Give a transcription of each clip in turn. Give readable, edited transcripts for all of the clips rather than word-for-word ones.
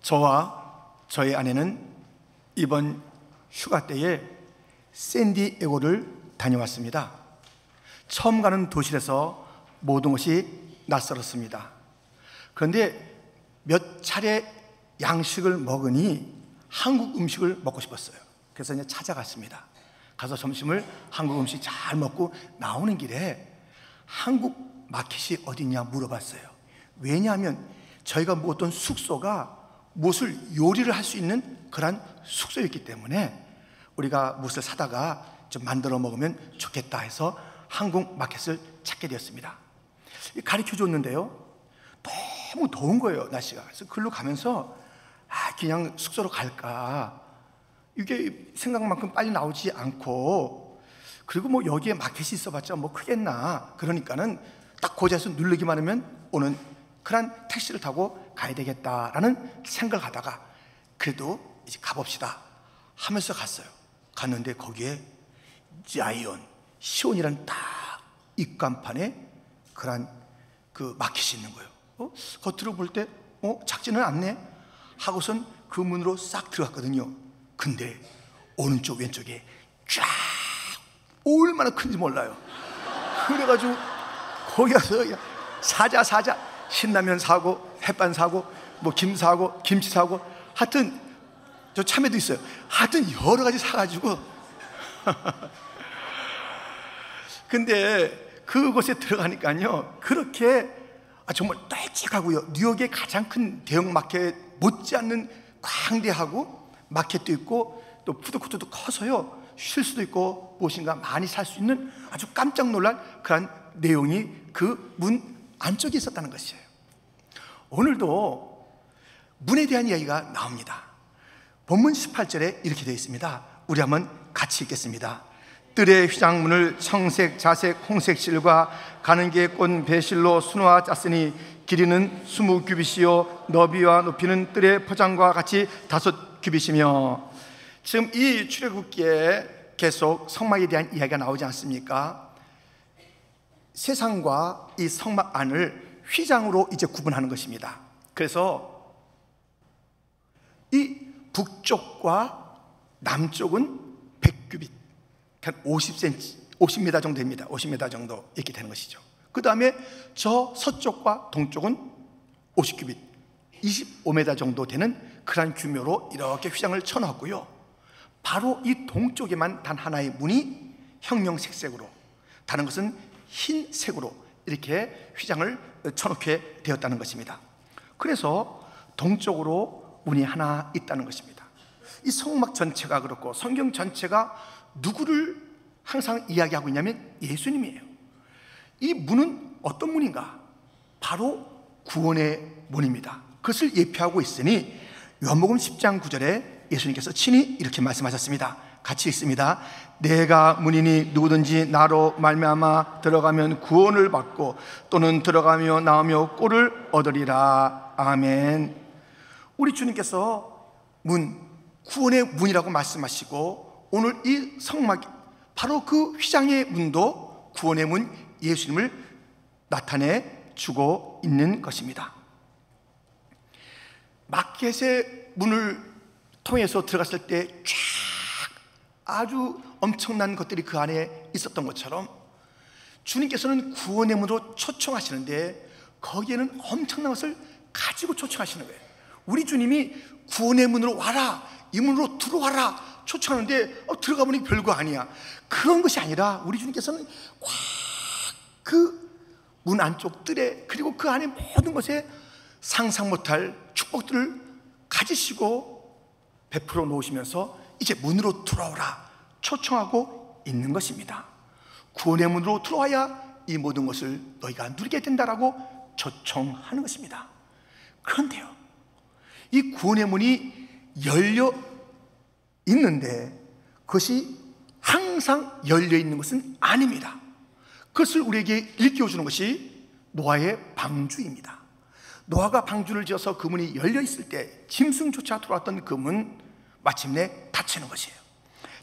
저와 저희 아내는 이번 휴가 때에 샌디에고를 다녀왔습니다. 처음 가는 도시에서 모든 것이 낯설었습니다. 그런데 몇 차례 양식을 먹으니 한국 음식을 먹고 싶었어요. 그래서 이제 찾아갔습니다. 가서 점심을 한국 음식 잘 먹고 나오는 길에 한국 마켓이 어디냐 물어봤어요. 왜냐하면 저희가 묵었던 숙소가 무엇을 요리를 할 수 있는 그런 숙소였기 때문에 우리가 무엇을 사다가 좀 만들어 먹으면 좋겠다 해서 한국 마켓을 찾게 되었습니다. 가르쳐 줬는데요, 너무 더운 거예요, 날씨가. 그래서 글로 가면서 그냥 숙소로 갈까, 이게 생각만큼 빨리 나오지 않고, 그리고 뭐 여기에 마켓이 있어봤자 뭐 크겠나, 그러니까는 딱 고지에서 누르기만 하면 오는 그런 택시를 타고 가야 되겠다라는 생각을 하다가 그래도 이제 가봅시다 하면서 갔어요. 갔는데 거기에 자이언, 시온이라는 딱 입간판에 그런 그 마켓이 있는 거예요. 겉으로 볼 때 작지는 않네 하고선 그 문으로 싹 들어갔거든요. 근데 오른쪽 왼쪽에 쫙 얼마나 큰지 몰라요. 그래가지고 거기 가서 사자 신라면 사고 햇반 사고 뭐 김 사고 김치 사고 하여튼 저 참외도 있어요. 하여튼 여러 가지 사가지고 근데 그곳에 들어가니까요, 그렇게 정말 널찍하고요, 뉴욕의 가장 큰 대형 마켓 못지않는 광대하고 마켓도 있고 또 푸드코트도 커서요, 쉴 수도 있고 무엇인가 많이 살 수 있는 아주 깜짝 놀랄 그런 내용이 그 문 안쪽에 있었다는 것이에요. 오늘도 문에 대한 이야기가 나옵니다. 본문 18절에 이렇게 되어 있습니다. 우리 한번 같이 읽겠습니다. 뜰의 휘장문을 청색, 자색, 홍색 실과 가는 게 꽃 배실로 수놓아 짰으니 길이는 20규빗이요 너비와 높이는 뜰의 포장과 같이 5규빗이며. 지금 이 출애굽기에 계속 성막에 대한 이야기가 나오지 않습니까? 세상과 이 성막 안을 휘장으로 이제 구분하는 것입니다. 그래서 이 북쪽과 남쪽은 100규빗, 한 50cm, 50m 정도 됩니다. 50m 정도 이렇게 되는 것이죠. 그 다음에 저 서쪽과 동쪽은 50규빗, 25m 정도 되는 그런 규모로 이렇게 휘장을 쳐놨고요. 바로 이 동쪽에만 단 하나의 문이 형형색색으로, 다른 것은 흰색으로 이렇게 휘장을 쳐놓게 되었다는 것입니다. 그래서 동쪽으로 문이 하나 있다는 것입니다. 이 성막 전체가 그렇고 성경 전체가 누구를 항상 이야기하고 있냐면 예수님이에요. 이 문은 어떤 문인가? 바로 구원의 문입니다. 그것을 예표하고 있으니 요한복음 10장 9절에 예수님께서 친히 이렇게 말씀하셨습니다. 같이 읽습니다. 내가 문이니 누구든지 나로 말미암아 들어가면 구원을 받고 또는 들어가며 나오며 꼴을 얻으리라. 아멘. 우리 주님께서 문, 구원의 문이라고 말씀하시고 오늘 이 성막, 바로 그 휘장의 문도 구원의 문 예수님을 나타내 주고 있는 것입니다. 마켓의 문을 통해서 들어갔을 때 쫙 아주 엄청난 것들이 그 안에 있었던 것처럼 주님께서는 구원의 문으로 초청하시는데 거기에는 엄청난 것을 가지고 초청하시는 거예요. 우리 주님이 구원의 문으로 와라, 이 문으로 들어와라 초청하는데 들어가 보니 별거 아니야. 그런 것이 아니라 우리 주님께서는 꽉 그 문 안쪽 뜰에, 그리고 그 안에 모든 것에 상상 못할 축복들을 가지시고 베풀어 놓으시면서 이제 문으로 들어오라 초청하고 있는 것입니다. 구원의 문으로 들어와야 이 모든 것을 너희가 누리게 된다라고 초청하는 것입니다. 그런데요, 이 구원의 문이 열려 있는데 그것이 항상 열려 있는 것은 아닙니다. 그것을 우리에게 일깨워주는 것이 노아의 방주입니다. 노아가 방주를 지어서 그 문이 열려 있을 때 짐승조차 들어왔던 그 문, 마침내 닫히는 것이에요.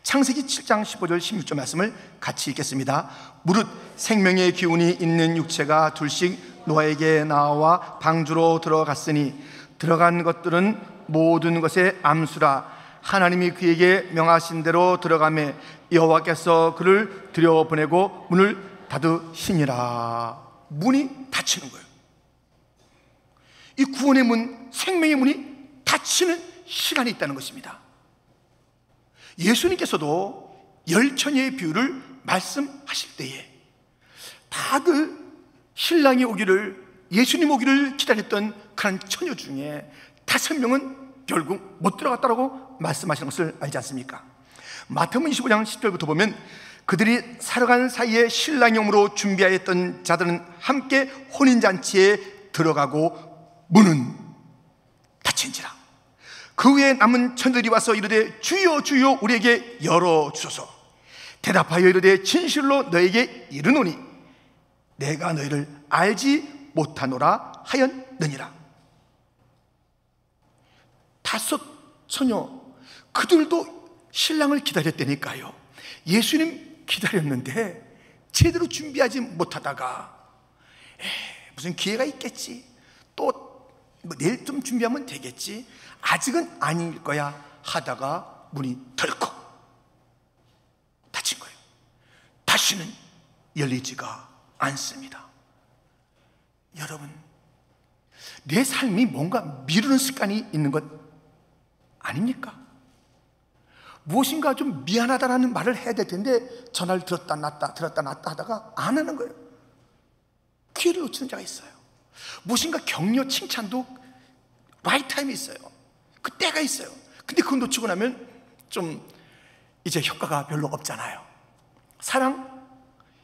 창세기 7장 15절 16절 말씀을 같이 읽겠습니다. 무릇 생명의 기운이 있는 육체가 둘씩 노아에게 나와 방주로 들어갔으니 들어간 것들은 모든 것의 암수라. 하나님이 그에게 명하신 대로 들어가매 여호와께서 그를 들여보내고 문을 닫으시니라. 문이 닫히는 거예요. 이 구원의 문, 생명의 문이 닫히는 시간이 있다는 것입니다. 예수님께서도 열처녀의 비유를 말씀하실 때에 다들 신랑이 오기를, 예수님 오기를 기다렸던 그런 처녀 중에 5명은 결국 못 들어갔다고 말씀하시는 것을 알지 않습니까? 마태복음 25장 10절부터 보면 그들이 살아가는 사이에 신랑이 오므로 준비하였던 자들은 함께 혼인잔치에 들어가고 문은 닫힌지라. 그 후에 남은 천들이 와서 이르되 주여 주여 우리에게 열어주소서. 대답하여 이르되 진실로 너에게 이르노니 내가 너희를 알지 못하노라 하였느니라. 5 처녀, 그들도 신랑을 기다렸다니까요. 예수님 기다렸는데 제대로 준비하지 못하다가 무슨 기회가 있겠지, 또 뭐 내일 좀 준비하면 되겠지, 아직은 아닐 거야 하다가 문이 덜컥 닫힌 거예요. 다시는 열리지가 않습니다. 여러분, 내 삶이 뭔가 미루는 습관이 있는 것 아닙니까? 무엇인가 좀 미안하다라는 말을 해야 될 텐데 전화를 들었다 놨다 들었다 놨다 하다가 안 하는 거예요. 기회를 놓치는 자가 있어요. 무엇인가 격려 칭찬도 라이트 타임이 있어요. 그 때가 있어요. 근데 그거 놓치고 나면 좀 이제 효과가 별로 없잖아요. 사랑,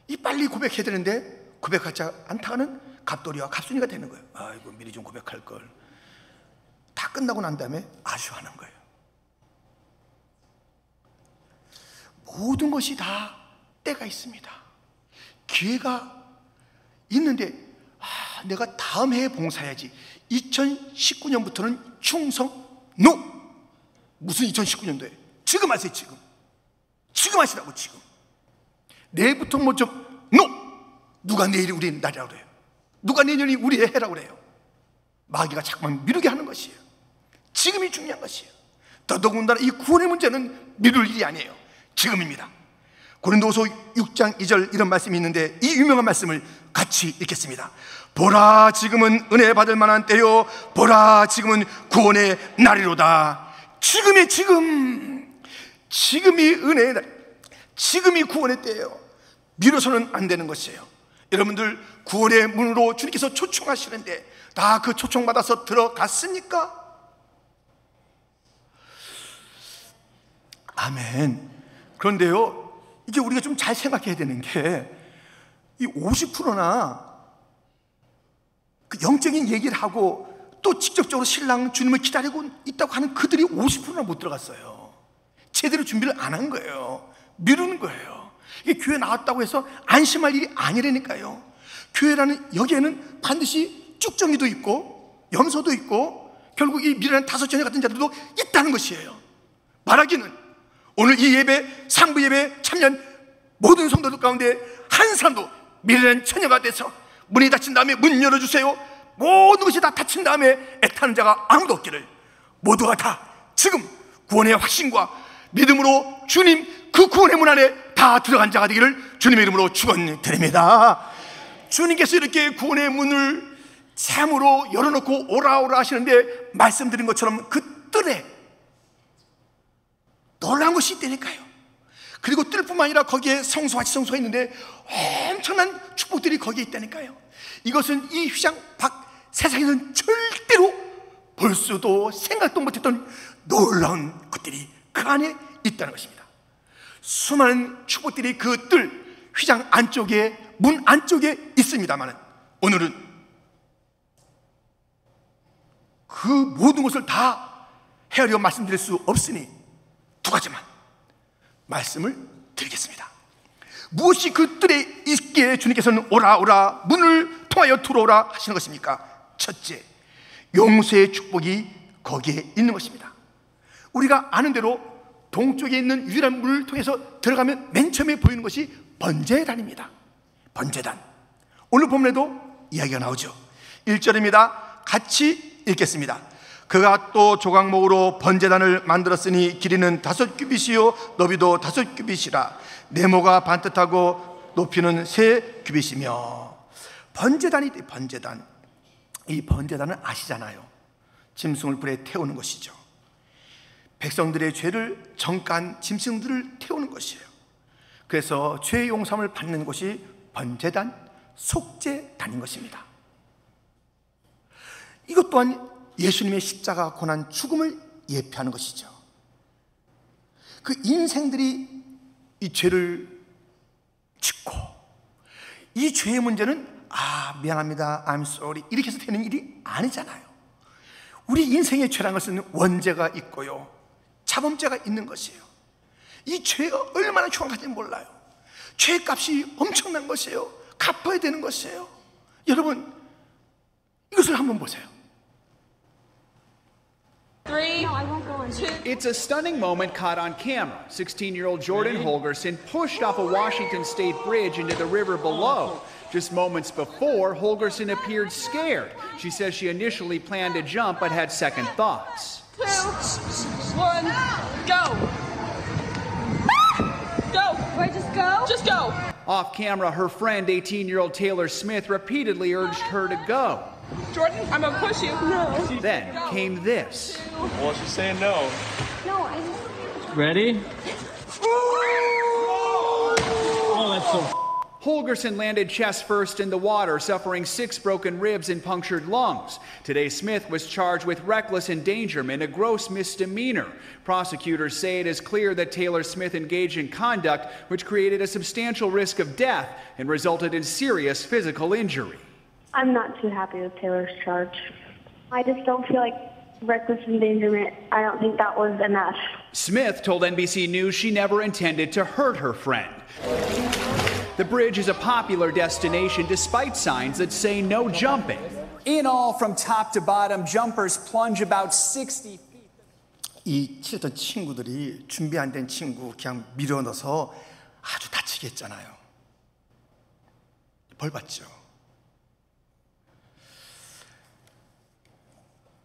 이 빨리 고백해야 되는데 고백하지 않다가는 갑돌이와 갑순이가 되는 거예요. 아이고, 미리 좀 고백할 걸. 다 끝나고 난 다음에 아쉬워하는 거예요. 모든 것이 다 때가 있습니다. 기회가 있는데 내가 다음 해에 봉사해야지. 2019년부터는 충성 NO! 무슨 2019년도에? 지금 하세요. 지금 하시라고. 지금 내일부터 뭐 좀 NO! 누가 내일이 우리 날이라고 그래요? 누가 내년이 우리의 해라고 그래요? 마귀가 자꾸만 미루게 하는 것이에요. 지금이 중요한 것이에요. 더더군다나 이 구원의 문제는 미룰 일이 아니에요. 지금입니다. 고린도후서 6장 2절 이런 말씀이 있는데 이 유명한 말씀을 같이 읽겠습니다. 보라, 지금은 은혜 받을 만한 때요, 보라, 지금은 구원의 날이로다. 지금이 은혜의 날, 지금이 구원의 때예요. 미뤄서는 안 되는 것이에요. 여러분들 구원의 문으로 주님께서 초청하시는데 다 그 초청받아서 들어갔습니까? 아멘. 그런데요, 이게 우리가 좀 잘 생각해야 되는 게 이 50%나 그 영적인 얘기를 하고 또 직접적으로 신랑 주님을 기다리고 있다고 하는 그들이 50%나 못 들어갔어요. 제대로 준비를 안 한 거예요. 미루는 거예요. 이게 교회 나왔다고 해서 안심할 일이 아니라니까요. 교회라는 여기에는 반드시 쭉정이도 있고 염소도 있고 결국 이 미련한 5 처녀 같은 자들도 있다는 것이에요. 말하기는 오늘 이 예배, 상부 예배 참여한 모든 성도들 가운데 한 사람도 미련한 처녀가 돼서 문이 닫힌 다음에 문 열어주세요, 모든 것이 다 닫힌 다음에 애타는 자가 아무도 없기를, 모두가 다 지금 구원의 확신과 믿음으로 주님 그 구원의 문 안에 다 들어간 자가 되기를 주님의 이름으로 축원드립니다. 주님께서 이렇게 구원의 문을 참으로 열어놓고 오라 하시는데 말씀드린 것처럼 그 뜰에 놀라운 것이 있다니까요. 그리고 뜰뿐만 아니라 거기에 성소와 지성소가 있는데 엄청난 축복들이 거기에 있다니까요. 이것은 이 휘장 밖 세상에서는 절대로 볼 수도 생각도 못했던 놀라운 것들이 그 안에 있다는 것입니다. 수많은 축복들이 그 뜰 휘장 안쪽에, 문 안쪽에 있습니다만 오늘은 그 모든 것을 다 헤아려 말씀드릴 수 없으니 2가지만 말씀을 드리겠습니다. 무엇이 그 뜰에 있기에 주님께서는 오라 문을 통하여 들어오라 하시는 것입니까? 첫째, 용서의 축복이 거기에 있는 것입니다. 우리가 아는 대로 동쪽에 있는 유일한 문을 통해서 들어가면 맨 처음에 보이는 것이 번제단입니다. 번제단. 오늘 본문에도 이야기가 나오죠. 1절입니다. 같이 읽겠습니다. 그가 또 조각목으로 번제단을 만들었으니 길이는 5규빗이요 너비도 5규빗이라 네모가 반듯하고 높이는 3규빗이며. 번제단이 번제단. 이 번제단은 아시잖아요. 짐승을 불에 태우는 것이죠. 백성들의 죄를 정한 짐승들을 태우는 것이에요. 그래서 죄 용서함을 받는 것이 번제단, 속죄단인 것입니다. 이것 또한 예수님의 십자가 고난 죽음을 예표하는 것이죠. 그 인생들이 이 죄를 짓고, 이 죄의 문제는 미안합니다, I'm sorry 이렇게 해서 되는 일이 아니잖아요. 우리 인생의 죄라는 것은 원죄가 있고요, 자범죄가 있는 것이에요. 이 죄가 얼마나 흉악한지 몰라요. 죄값이 엄청난 것이에요. 갚아야 되는 것이에요. 여러분, 이것을 한번 보세요. 3, 2. It's a stunning moment caught on camera. 16-year-old Jordan Holgerson pushed off a Washington State bridge into the river below. Just moments before, Holgerson appeared scared. She says she initially planned to jump but had second thoughts. 2, 1, go! Go! Wait, just go? Just go! Off camera, her friend, 18-year-old Taylor Smith, repeatedly urged her to go. Jordan, I'm gonna push you. No. Then came this. Well, she's saying no. No, I Ready? Oh, that's so. Holgerson landed chest first in the water, suffering 6 broken ribs and punctured lungs. Today, Smith was charged with reckless endangerment, a gross misdemeanor. Prosecutors say it is clear that Taylor Smith engaged in conduct which created a substantial risk of death and resulted in serious physical injury. I'm not too happy with Taylor's charge. I just don't feel like reckless endangerment. I don't think that was enough. Smith told NBC News she never intended to hurt her friend. The bridge is a popular destination despite signs that say no jumping. In all, from top to bottom, jumpers plunge about 60 feet. 이 치던 친구들이 준비 안 된 친구 그냥 밀어넣어서 아주 다치게 했잖아요. 벌 받죠.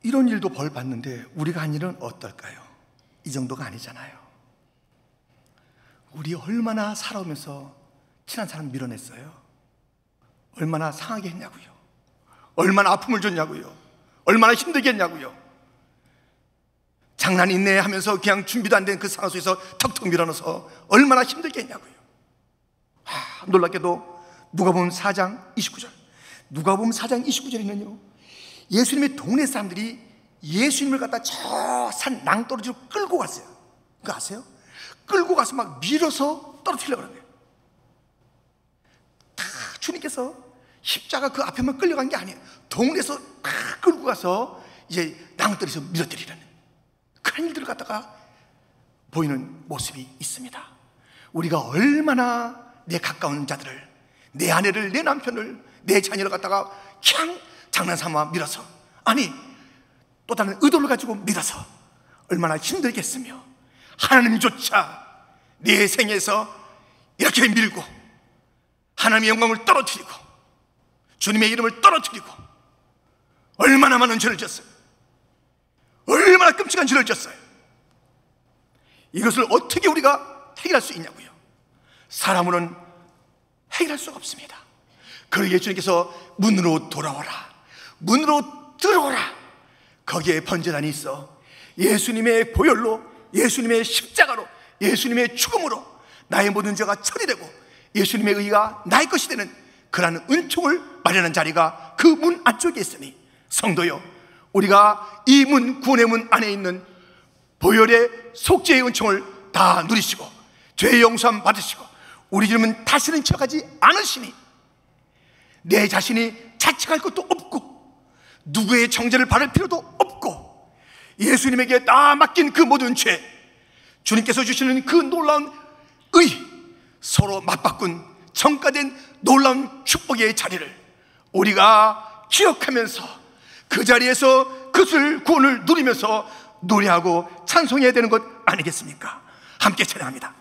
이런 일도 벌 받는데 우리가 한 일은 어떨까요? 이 정도가 아니잖아요. 우리 얼마나 살아오면서 친한 사람 밀어냈어요? 얼마나 상하게 했냐고요? 얼마나 아픔을 줬냐고요? 얼마나 힘들게 했냐고요? 장난이 있네 하면서 그냥 준비도 안 된 그 상황 속에서 턱턱 밀어넣어서 얼마나 힘들게 했냐고요? 놀랍게도 누가복음 4장 29절, 누가복음 4장 29절에는요 예수님의 동네 사람들이 예수님을 갖다 저 산 낭떠러지로 끌고 갔어요. 그거 아세요? 끌고 가서 막 밀어서 떨어뜨리려고 그러는 거예요. 다 주님께서 십자가 그 앞에만 끌려간 게 아니에요. 동네에서 다 끌고 가서 이제 낭떠러지에서 밀어뜨리려는 그런 일들을 갖다가 보이는 모습이 있습니다. 우리가 얼마나 내 가까운 자들을, 내 아내를, 내 남편을, 내 자녀를 갖다가 그냥 장난삼아 밀어서, 아니 또 다른 의도를 가지고 밀어서 얼마나 힘들겠으며, 하나님조차 내 생에서 이렇게 밀고 하나님의 영광을 떨어뜨리고 주님의 이름을 떨어뜨리고 얼마나 많은 죄를 졌어요. 얼마나 끔찍한 죄를 졌어요. 이것을 어떻게 우리가 해결할 수 있냐고요? 사람으로는 해결할 수가 없습니다. 그러기에 주님께서 문으로 돌아오라, 문으로 들어오라. 거기에 번제단이 있어 예수님의 보혈로, 예수님의 십자가로, 예수님의 죽음으로 나의 모든 죄가 처리되고 예수님의 의가 나의 것이 되는 그러한 은총을 마련한 자리가 그 문 안쪽에 있으니, 성도요, 우리가 이 문, 구원의 문 안에 있는 보혈의 속죄의 은총을 다 누리시고 죄 용서함 받으시고 우리 이름은 다시는 기억하지 않으시니 내 자신이 자책할 것도 없고 누구의 정죄를 받을 필요도 없고 예수님에게 다 맡긴 그 모든 죄, 주님께서 주시는 그 놀라운 의, 서로 맞바꾼 정가된 놀라운 축복의 자리를 우리가 기억하면서 그 자리에서 그것을, 구원을 누리면서 노래하고 찬송해야 되는 것 아니겠습니까? 함께 찬양합니다.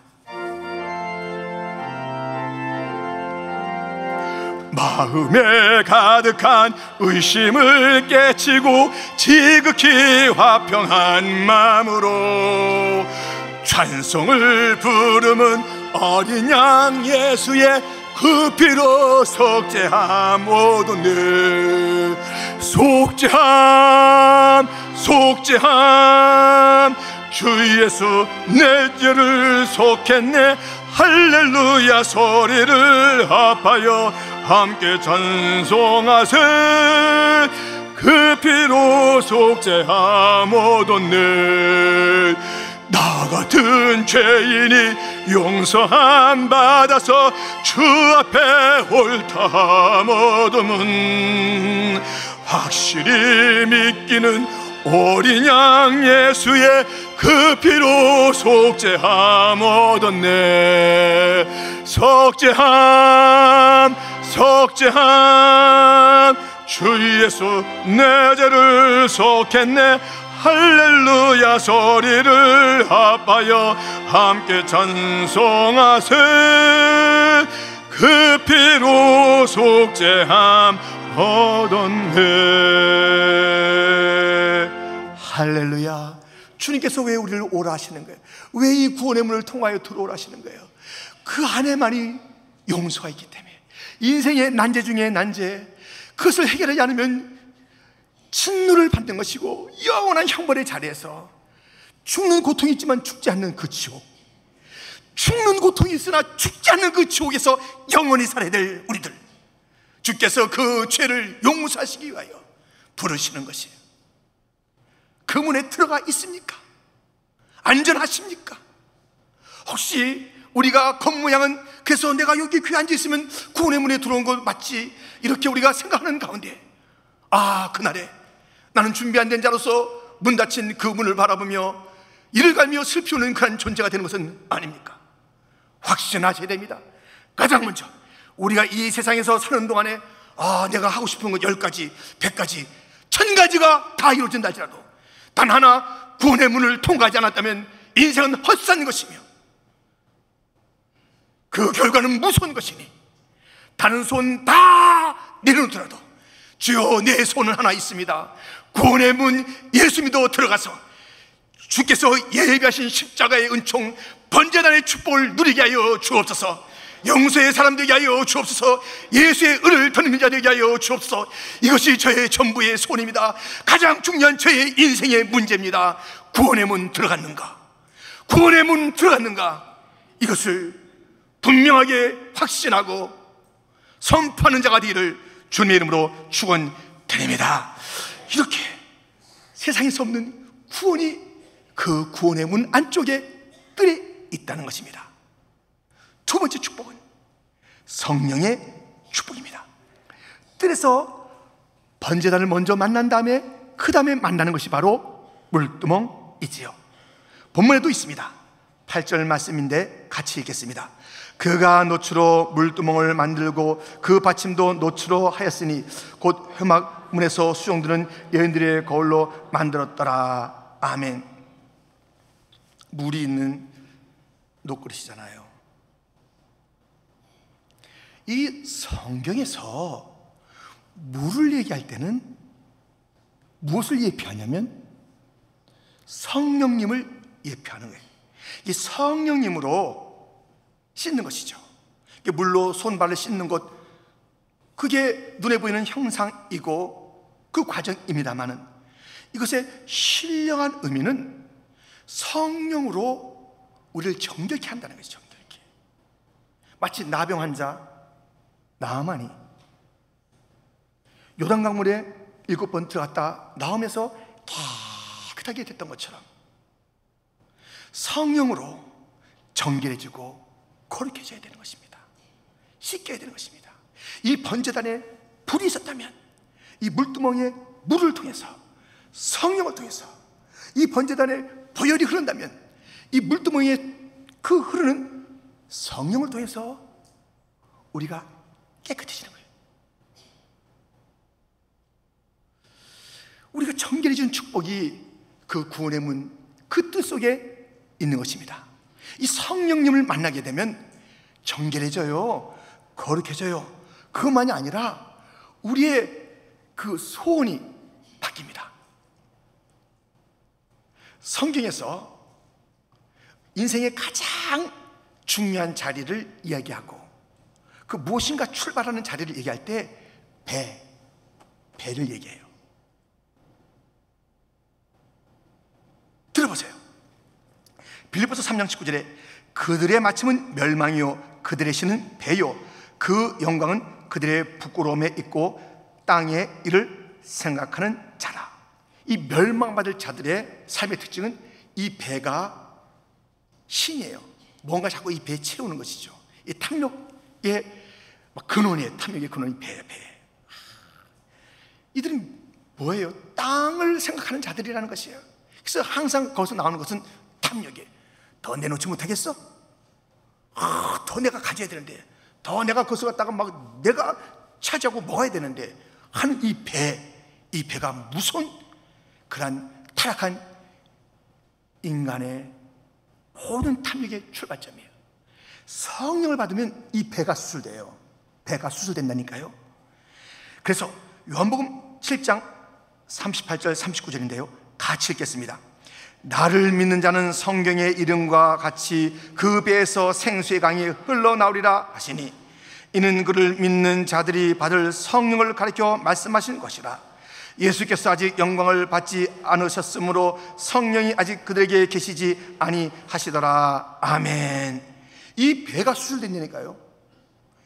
마음에 가득한 의심을 깨치고 지극히 화평한 마음으로 찬송을 부르는 어린 양 예수의 그 피로 속죄함 얻었네. 속죄함 속죄함 주 예수 내 죄를 속했네. 할렐루야 소리를 합하여 함께 찬송하세. 그 피로 속죄함 얻었네. 나 같은 죄인이 용서함 받아서 주 앞에 옳다함 얻음은 확실히 믿기는 어린 양 예수의 그 피로 속죄함 얻었네. 속죄함 속죄함 주 예수 내 죄를 속했네. 할렐루야 소리를 합하여 함께 찬송하세. 그 피로 속죄함 얻었네. 할렐루야. 주님께서 왜 우리를 오라 하시는 거예요? 왜 이 구원의 문을 통하여 들어오라 하시는 거예요? 그 안에만이 용서가 있기 때문에. 인생의 난제 중에 난제, 그것을 해결하지 않으면 진노를 받는 것이고 영원한 형벌의 자리에서 죽는 고통이 있지만 죽지 않는 그 지옥, 죽는 고통이 있으나 죽지 않는 그 지옥에서 영원히 살아야 될 우리들, 주께서 그 죄를 용서하시기 위하여 부르시는 것이에요. 그 문에 들어가 있습니까? 안전하십니까? 혹시 우리가 겉모양은 그래서 내가 여기 귀에 앉아 있으면 구원의 문에 들어온 것 맞지? 이렇게 우리가 생각하는 가운데, 그날에 나는 준비 안 된 자로서 문 닫힌 그 문을 바라보며 이를 갈며 슬피우는 그런 존재가 되는 것은 아닙니까? 확신하셔야 됩니다. 가장 먼저 우리가 이 세상에서 사는 동안에 내가 하고 싶은 것 10가지, 100가지, 1000가지가 다 이루어진다 할지라도 단 하나 구원의 문을 통과하지 않았다면 인생은 헛산 것이며 그 결과는 무서운 것이니 다른 손 다 내려놓더라도 주여 내 손은 하나 있습니다. 구원의 문 예수 믿어 들어가서 주께서 예비하신 십자가의 은총 번제단의 축복을 누리게 하여 주옵소서. 용서의 사람 되게 하여 주옵소서. 예수의 은을 더는 자 되게 하여 주옵소서. 이것이 저의 전부의 소원입니다. 가장 중요한 저의 인생의 문제입니다. 구원의 문 들어갔는가? 구원의 문 들어갔는가? 이것을 분명하게 확신하고 선포하는 자가 되기를 주님의 이름으로 축원드립니다. 이렇게 세상에서 없는 구원이 그 구원의 문 안쪽에 뜰에 있다는 것입니다. 두 번째 축복은 성령의 축복입니다. 뜰에서 번제단을 먼저 만난 다음에 그 다음에 만나는 것이 바로 물두멍이지요. 본문에도 있습니다. 8절 말씀인데 같이 읽겠습니다. 그가 노추로 물두멍을 만들고 그 받침도 노추로 하였으니 곧 회막문에서 수종드는 여인들의 거울로 만들었더라. 아멘. 물이 있는 녹그릇이잖아요. 이 성경에서 물을 얘기할 때는 무엇을 예표하냐면 성령님을 예표하는 거예요. 이 성령님으로 씻는 것이죠. 물로 손발을 씻는 것, 그게 눈에 보이는 형상이고 그 과정입니다만은 이것의 신령한 의미는 성령으로 우리를 정결케 한다는 것이죠. 정결케. 마치 나병 환자 나아만이 요단강물에 7번 들어갔다 나오면서 깨끗하게 됐던 것처럼 성령으로 정결해지고 거룩해져야 되는 것입니다. 씻겨야 되는 것입니다. 이 번제단에 불이 있었다면 이 물두멍에 물을 통해서 성령을 통해서 이 번제단에 보혈이 흐른다면 이 물두멍에 그 흐르는 성령을 통해서 우리가 깨끗해지는 거예요. 우리가 정결해진 축복이 그 구원의 문, 그 뜻 속에 있는 것입니다. 이 성령님을 만나게 되면 정결해져요. 거룩해져요. 그것만이 아니라 우리의 그 소원이 바뀝니다. 성경에서 인생의 가장 중요한 자리를 이야기하고 그 무엇인가 출발하는 자리를 얘기할 때 배를 얘기해요. 들어보세요. 빌립보서 3장 19절에 그들의 마침은 멸망이요 그들의 신은 배요 그 영광은 그들의 부끄러움에 있고 땅의 일을 생각하는 자라. 이 멸망받을 자들의 삶의 특징은 이 배가 신이에요. 뭔가 자꾸 이 배에 채우는 것이죠. 이 탐욕의 근원이에요. 탐욕의 근원이 배. 이들은 뭐예요? 땅을 생각하는 자들이라는 것이에요. 그래서 항상 거기서 나오는 것은 탐욕이에요. 더 내놓지 못하겠어? 더 내가 가져야 되는데, 더 내가 거기서 갔다가 막 내가 차지하고 먹어야 되는데 하는 이 배가 무서운 그런 타락한 인간의 모든 탐욕의 출발점이에요. 성령을 받으면 이 배가 수술돼요. 배가 수술된다니까요. 그래서 요한복음 7장 38절 39절인데요 같이 읽겠습니다. 나를 믿는 자는 성경의 이름과 같이 그 배에서 생수의 강이 흘러나오리라 하시니 이는 그를 믿는 자들이 받을 성령을 가리켜 말씀하신 것이라. 예수께서 아직 영광을 받지 않으셨으므로 성령이 아직 그들에게 계시지 아니하시더라. 아멘. 이 배가 수술된다니까요.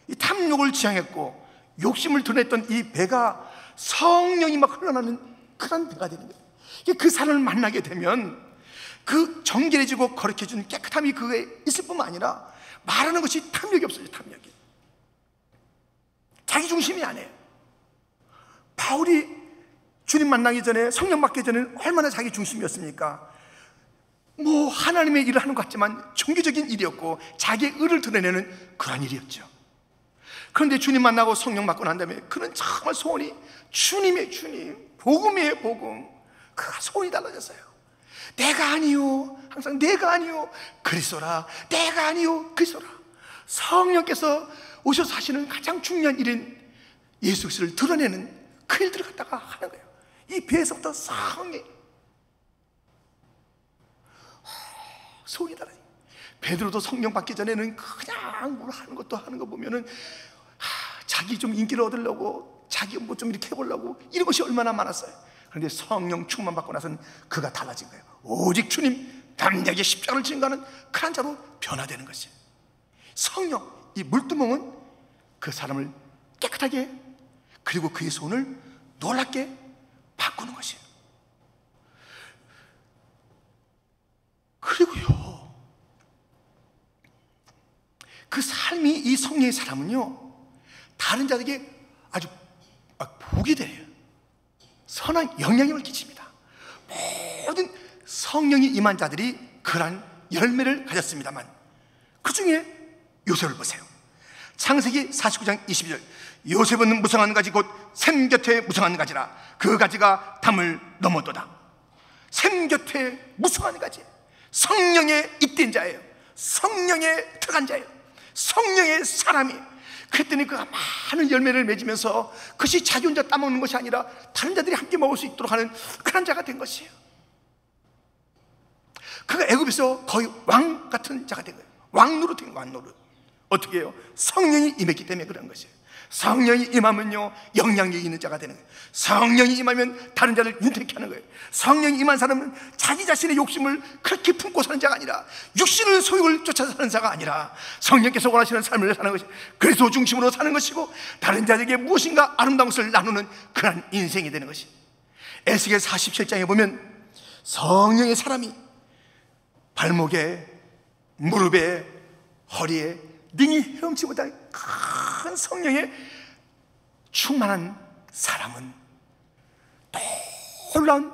이 탐욕을 지향했고 욕심을 드러냈던 이 배가 성령이 막 흘러나는 그런 배가 되는 거예요. 그 사람을 만나게 되면 그 정결해지고 거룩해진 깨끗함이 그에 있을 뿐만 아니라 말하는 것이 탐욕이 없어요. 탐욕이 자기 중심이 아니에요. 바울이 주님 만나기 전에, 성령 받기 전에는 얼마나 자기 중심이었습니까? 뭐 하나님의 일을 하는 것 같지만 종교적인 일이었고 자기의 의를 드러내는 그런 일이었죠. 그런데 주님 만나고 성령 받고 난 다음에 그는 정말 소원이 주님의 주님, 복음이에요. 복음. 그가 소원이 달라졌어요. 내가 아니요, 항상 내가 아니요 그리스도라, 내가 아니요 그리스도라. 성령께서 오셔서 하시는 가장 중요한 일인 예수 그리스도를 드러내는 그 일들을 갖다가 하는 거예요. 이 배에서부터 소원이 달라요. 베드로도 성령 받기 전에는 그냥 뭘 하는 것도 하는 거 보면은 자기 좀 인기를 얻으려고, 자기 뭐 좀 이렇게 해보려고, 이런 것이 얼마나 많았어요. 그런데 성령 충만 받고 나서는 그가 달라진 거예요. 오직 주님 담대하게 십자가를 증거하는 그런 자로 변화되는 것이에요. 성령, 이 물두멍은 그 사람을 깨끗하게, 그리고 그의 소원을 놀랍게 바꾸는 것이에요. 그리고요, 그 삶이, 이 성령의 사람은요 다른 자들에게 아주 복이 돼요. 선한 영향력을 끼칩니다. 모든 성령이 임한 자들이 그러한 열매를 가졌습니다만 그 중에 요셉을 보세요. 창세기 49장 22절 요셉은 무성한 가지 곧 샘 곁에 무성한 가지라 그 가지가 담을 넘어도다. 샘 곁에 무성한 가지, 성령의 잇된 자예요. 성령의 들어간 자예요. 성령의 사람이에요. 그랬더니 그가 많은 열매를 맺으면서 그것이 자기 혼자 따먹는 것이 아니라 다른 자들이 함께 먹을 수 있도록 하는 그런 자가 된 것이에요. 그가 애굽에서 거의 왕 같은 자가 된 거예요. 왕노릇인 왕노릇. 어떻게 해요? 성령이 임했기 때문에 그런 것이에요. 성령이 임하면요 영향력이 있는 자가 되는 거예요. 성령이 임하면 다른 자를 윤택케 하는 거예요. 성령이 임한 사람은 자기 자신의 욕심을 그렇게 품고 사는 자가 아니라, 육신의 소욕을 쫓아 사는 자가 아니라 성령께서 원하시는 삶을 사는 것이 그리스도 중심으로 사는 것이고 다른 자에게 무엇인가 아름다운 것을 나누는 그런 인생이 되는 것이. 에스겔 47장에 보면 성령의 사람이 발목에, 무릎에, 허리에 능히 헤엄치 못할 큰 성령의 충만한 사람은 놀라운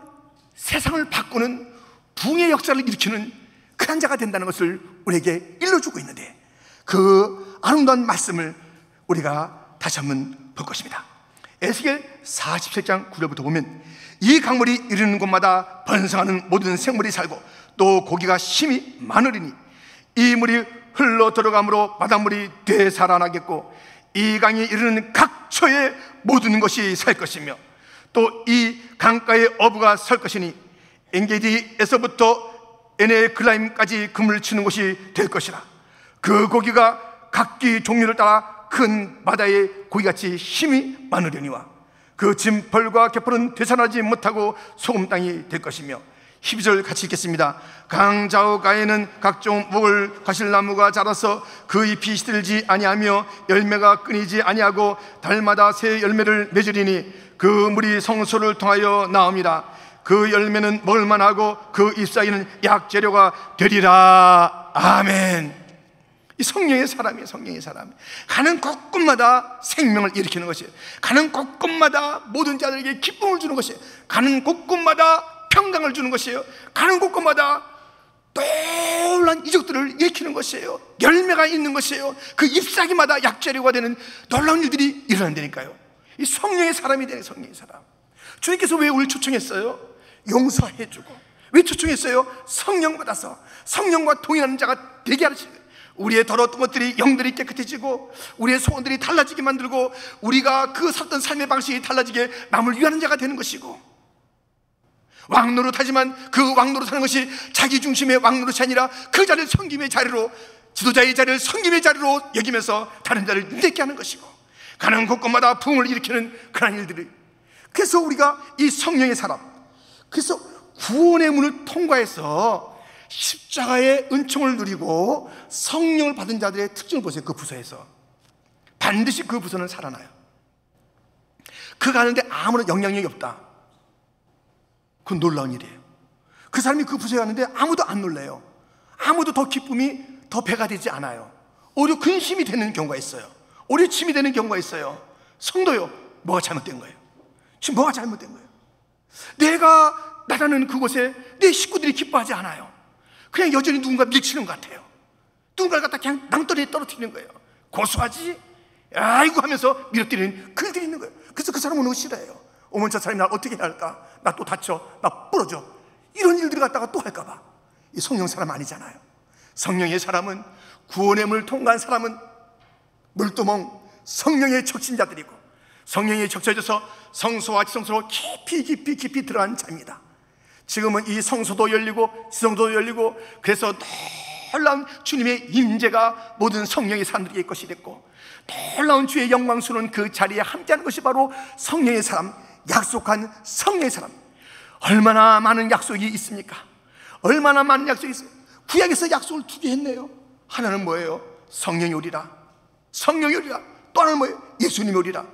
세상을 바꾸는 부흥의 역사를 일으키는 그런 자가 된다는 것을 우리에게 일러주고 있는데, 그 아름다운 말씀을 우리가 다시 한번 볼 것입니다. 에스겔 47장 9절부터 보면 이 강물이 이르는 곳마다 번성하는 모든 생물이 살고 또 고기가 심히 많으리니 이 물이 흘러 들어감으로 바닷물이 되살아나겠고 이 강이 이르는 각처에 모든 것이 살 것이며 또 이 강가에 어부가 설 것이니 엔게디에서부터 에네글라임까지 그물 치는 곳이 될 것이라. 그 고기가 각기 종류를 따라 큰 바다의 고기같이 힘이 많으려니와 그 짐벌과 갯벌은 되살아나지 못하고 소금 땅이 될 것이며 12절 같이 읽겠습니다. 강 좌우가에는 각종 목을 가실 나무가 자라서 그 잎이 시들지 아니하며 열매가 끊이지 아니하고 달마다 새 열매를 맺으리니 그 물이 성소를 통하여 나옵니다. 그 열매는 먹을만하고 그 잎 사이는 약재료가 되리라. 아멘. 이 성령의 사람이에요. 성령의 사람. 가는 곳곳마다 생명을 일으키는 것이에요. 가는 곳곳마다 모든 자들에게 기쁨을 주는 것이에요. 가는 곳곳마다 평강을 주는 것이에요. 가는 곳곳마다 놀라운 이적들을 일으키는 것이에요. 열매가 있는 것이에요. 그 잎사귀마다 약재료가 되는 놀라운 일들이 일어난다니까요. 이 성령의 사람이 되는 성령의 사람. 주님께서 왜 우리를 초청했어요? 용서해주고. 왜 초청했어요? 성령 받아서 성령과 동행하는 자가 되게 하시는 거예요. 우리의 더러웠던 것들이 영들이 깨끗해지고 우리의 소원들이 달라지게 만들고 우리가 그 살던 삶의 방식이 달라지게 남을 위하는 자가 되는 것이고, 왕노릇하지만 그 왕노릇하는 것이 자기 중심의 왕노릇이 아니라 그 자리를 섬김의 자리로, 지도자의 자리를 섬김의 자리로 여기면서 다른 자를 힘들게 하는 것이고, 가는 곳곳마다 부흥을 일으키는 그런 일들을. 그래서 우리가 이 성령의 사람, 그래서 구원의 문을 통과해서 십자가의 은총을 누리고 성령을 받은 자들의 특징을 보세요. 그 부서에서 반드시 그 부서는 살아나요. 그 가는데 아무런 영향력이 없다. 그건 놀라운 일이에요. 그 사람이 그 부서에 가는데 아무도 안 놀래요. 아무도 더 기쁨이 더 배가 되지 않아요. 오히려 근심이 되는 경우가 있어요. 오히려 침이 되는 경우가 있어요. 성도요, 뭐가 잘못된 거예요? 지금 뭐가 잘못된 거예요? 내가 나라는 그곳에 내 식구들이 기뻐하지 않아요. 그냥 여전히 누군가 밀치는 것 같아요. 누군가를 갖다 그냥 낭떠러지에 떨어뜨리는 거예요. 고소하지? 아이고 하면서 밀어뜨리는 글들이 있는 거예요. 그래서 그 사람은 너무 싫어해요. 어머니 저 사람이 날 어떻게 해야 할까? 나 또 다쳐, 나 부러져. 이런 일들을 갖다가 또 할까 봐. 이 성령 사람 아니잖아요. 성령의 사람은, 구원의 물 통과한 사람은 물두멍 성령의 적신자들이고 성령에 적셔져서 성소와 지성소로 깊이 들어간 자입니다. 지금은 이 성소도 열리고 지성소도 열리고, 그래서 놀라운 주님의 임재가 모든 성령의 사람들에게 것이 됐고, 놀라운 주의 영광스러운 그 자리에 함께하는 것이 바로 성령의 사람, 약속한 성령의 사람. 얼마나 많은 약속이 있습니까? 얼마나 많은 약속이 있습니까? 구약에서 약속을 2개 했네요. 하나는 뭐예요? 성령이 오리라. 성령이 오리라. 또 하나는 뭐예요? 예수님이 오리라.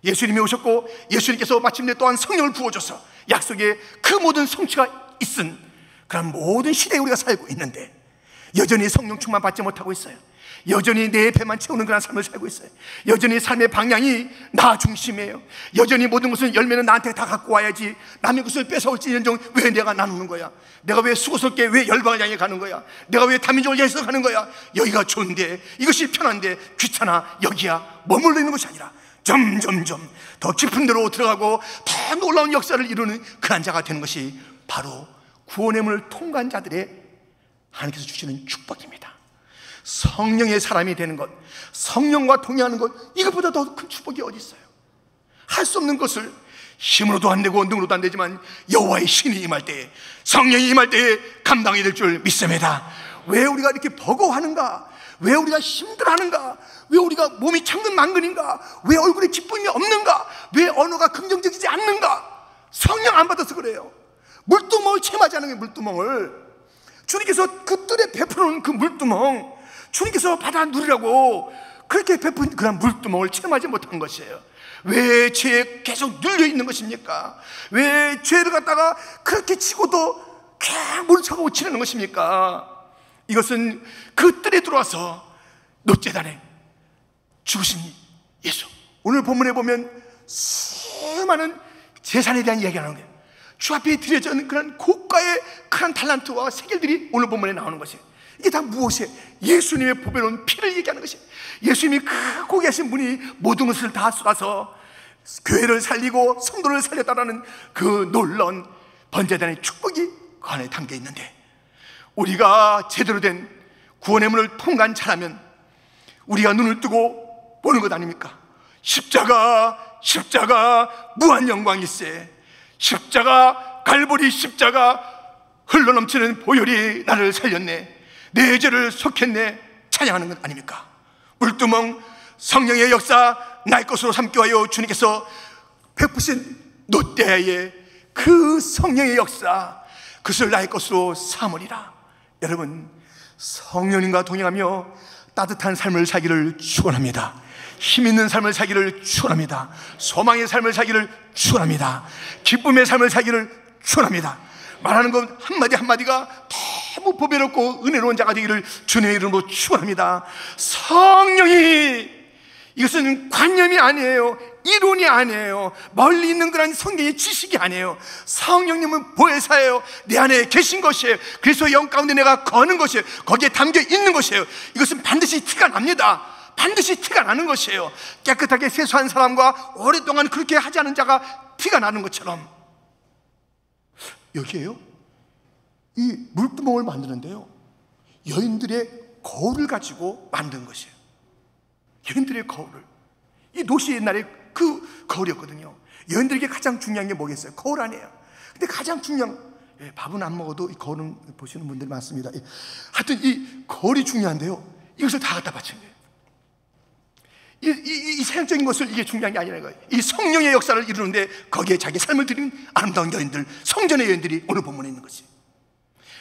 예수님이 오셨고 예수님께서 마침내 또한 성령을 부어줘서 약속의 그 모든 성취가 있은 그런 모든 시대에 우리가 살고 있는데, 여전히 성령 충만 받지 못하고 있어요. 여전히 내 배만 채우는 그런 삶을 살고 있어요. 여전히 삶의 방향이 나 중심이에요. 여전히 모든 것은 열매는 나한테 다 갖고 와야지, 남의 것을 뺏어올지언정 왜 내가 나누는 거야? 내가 왜 수고스럽게 왜 열방을 향해 가는 거야? 내가 왜 다민족을 향해서 가는 거야? 여기가 좋은데, 이것이 편한데 귀찮아, 여기야 머물러 있는 것이 아니라 점점점 더 깊은 데로 들어가고 더 놀라운 역사를 이루는 그런 자가 되는 것이 바로 구원의 문을 통과한 자들의 하나님께서 주시는 축복입니다. 성령의 사람이 되는 것, 성령과 동행하는 것, 이것보다 더 큰 축복이 어디 있어요? 할 수 없는 것을 힘으로도 안 되고 능으로도 안 되지만 여호와의 신이 임할 때에, 성령이 임할 때에 감당이 될 줄 믿습니다. 왜 우리가 이렇게 버거워하는가? 왜 우리가 힘들어하는가? 왜 우리가 몸이 천근만근인가? 왜 얼굴에 기쁨이 없는가? 왜 언어가 긍정적이지 않는가? 성령 안 받아서 그래요. 물두멍을 체험하지 않은 게, 물두멍을 주님께서 그 뜰에 베풀어놓은 그 물두멍, 주님께서 받아 누리라고 그렇게 베푼 그런 물두멍을 체험하지 못한 것이에요. 왜 죄에 계속 눌려있는 것입니까? 왜 죄를 갖다가 그렇게 치고도 그냥 모른 척하고 지내는 것입니까? 이것은 그 뜰에 들어와서 노제단에 죽으신 예수, 오늘 본문에 보면 수많은 재산에 대한 이야기가 나오는 거예요. 주 앞에 드려진 그런 고가의 큰 달란트와 세겔들이 오늘 본문에 나오는 것이에요. 이게 다 무엇이에요? 예수님의 보배로운 피를 얘기하는 것이에요. 예수님이 그 고귀하신 분이 모든 것을 다 쏟아서 교회를 살리고 성도를 살렸다라는 그 놀라운 번제단의 축복이 그 안에 담겨 있는데, 우리가 제대로 된 구원의 문을 통과한 자라면 우리가 눈을 뜨고 보는 것 아닙니까? 십자가 무한 영광일세. 십자가 갈보리 십자가 흘러넘치는 보혈이 나를 살렸네, 내 죄를 속했네 찬양하는 것 아닙니까? 물두멍 성령의 역사 나의 것으로 삼기 위하여 주님께서 베푸신 노때의 그 성령의 역사, 그것을 나의 것으로 삼으리라. 여러분, 성령님과 동행하며 따뜻한 삶을 살기를 축원합니다. 힘있는 삶을 살기를 축원합니다. 소망의 삶을 살기를 축원합니다. 기쁨의 삶을 살기를 축원합니다. 말하는 것 한마디 한마디가 너무 보배롭고 은혜로운 자가 되기를 주님의 이름으로 축원합니다. 성령이, 이것은 관념이 아니에요. 이론이 아니에요. 멀리 있는 그런 성경의 지식이 아니에요. 성령님은 보혜사예요. 내 안에 계신 것이에요. 그래서 영 가운데 내가 거는 것이에요. 거기에 담겨 있는 것이에요. 이것은 반드시 티가 납니다. 반드시 티가 나는 것이에요. 깨끗하게 세수한 사람과 오랫동안 그렇게 하지 않은 자가 티가 나는 것처럼, 여기에요, 이 물두멍을 만드는데요, 여인들의 거울을 가지고 만든 것이에요. 여인들의 거울을. 이 노시 옛날에 그 거울이었거든요. 여인들에게 가장 중요한 게 뭐겠어요? 거울 아니에요. 근데 가장 중요한, 밥은 안 먹어도 이 거울은 보시는 분들이 많습니다. 하여튼 이 거울이 중요한데요, 이것을 다 갖다 바친 거예요. 이 세상적인 것을, 이게 중요한 게 아니라는 거예요. 이 성령의 역사를 이루는데 거기에 자기 삶을 드린 아름다운 여인들, 성전의 여인들이 오늘 본문에 있는 것이,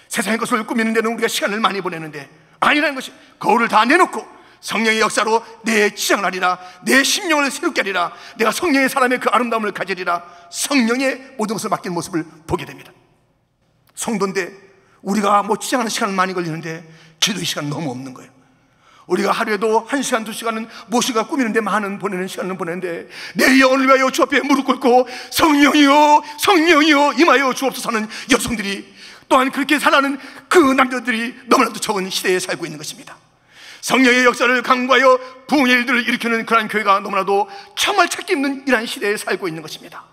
세상의 것을 꾸미는 데는 우리가 시간을 많이 보내는데 아니라는 것이, 거울을 다 내놓고 성령의 역사로 내 지장을 하리라, 내 심령을 새롭게 하리라, 내가 성령의 사람의 그 아름다움을 가지리라, 성령의 모든 것을 맡긴 모습을 보게 됩니다. 성도인데 우리가 뭐 지장하는 시간은 많이 걸리는데 기도의 시간은 너무 없는 거예요. 우리가 하루에도 1시간, 2시간은 무엇인가 꾸미는데 많은 보내는 시간은 보내는데, 내 영혼을 위하여 주 앞에 무릎 꿇고 성령이여 성령이여 임하여 주옵소서 하는 여성들이, 또한 그렇게 살아가는 그 남자들이 너무나도 적은 시대에 살고 있는 것입니다. 성령의 역사를 강구하여 부흥의 일들을 일으키는 그러한 교회가 너무나도 정말 찾기 힘든 이러한 시대에 살고 있는 것입니다.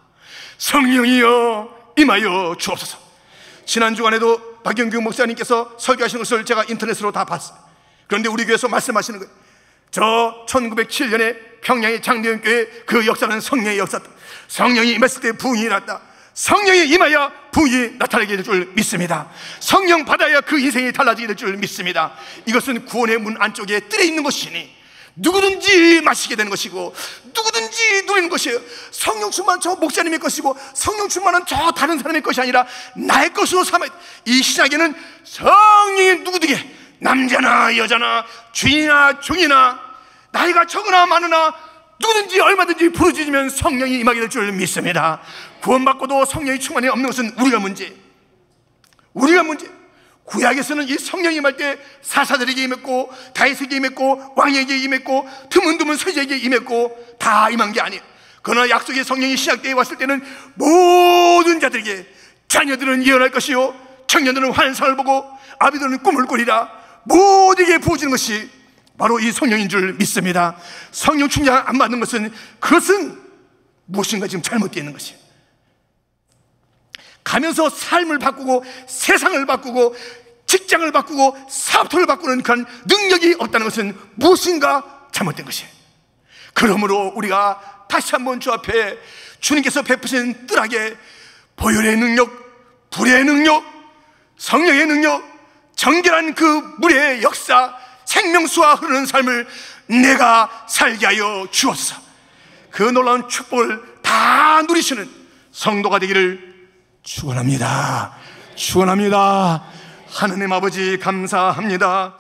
성령이여 임하여 주옵소서. 지난 주간에도 박영규 목사님께서 설교하신 것을 제가 인터넷으로 다 봤어요. 그런데 우리 교회에서 말씀하시는 거예요. 저 1907년에 평양의 장대현교회 그 역사는 성령의 역사다. 성령이 임했을 때 부흥이 일어났다. 성령이 임하여 부흥이 나타나게 될 줄 믿습니다. 성령 받아야 그 인생이 달라지게 될 줄 믿습니다. 이것은 구원의 문 안쪽에 뜰에 있는 것이니 누구든지 마시게 되는 것이고 누구든지 누리는 것이에요. 성령 충만 저 목사님의 것이고 성령 충만은 저 다른 사람의 것이 아니라 나의 것으로 삼아야 돼. 이 신약에는 성령이 누구든지, 남자나 여자나 주인이나 종이나 나이가 적으나 많으나 누구든지 얼마든지 부르짖으면 성령이 임하게 될 줄 믿습니다. 구원받고도 성령이 충만이 없는 것은 우리가 문제. 구약에서는 이 성령이 임할 때 사사들에게 임했고 다윗에게 임했고 왕에게 임했고 드문드문 서지에게 임했고 다 임한 게 아니에요. 그러나 약속의 성령이 신약 때에 왔을 때는 모든 자들에게, 자녀들은 예언할 것이요 청년들은 환상을 보고 아비들은 꿈을 꾸리라, 모두에게 부어지는 것이 바로 이 성령인 줄 믿습니다. 성령 충만 안 받는 것은, 그것은 무엇인가 지금 잘못되어 있는 것이에요. 가면서 삶을 바꾸고 세상을 바꾸고 직장을 바꾸고 사업토를 바꾸는 그런 능력이 없다는 것은 무엇인가 잘못된 것이에요. 그러므로 우리가 다시 한번 주 앞에 주님께서 베푸신 뜰하게 보혈의 능력, 불의 능력, 성령의 능력, 정결한 그 물의 역사, 생명수와 흐르는 삶을 내가 살게 하여 주옵소서. 그 놀라운 축복을 다 누리시는 성도가 되기를 축원합니다. 하나님 아버지 감사합니다.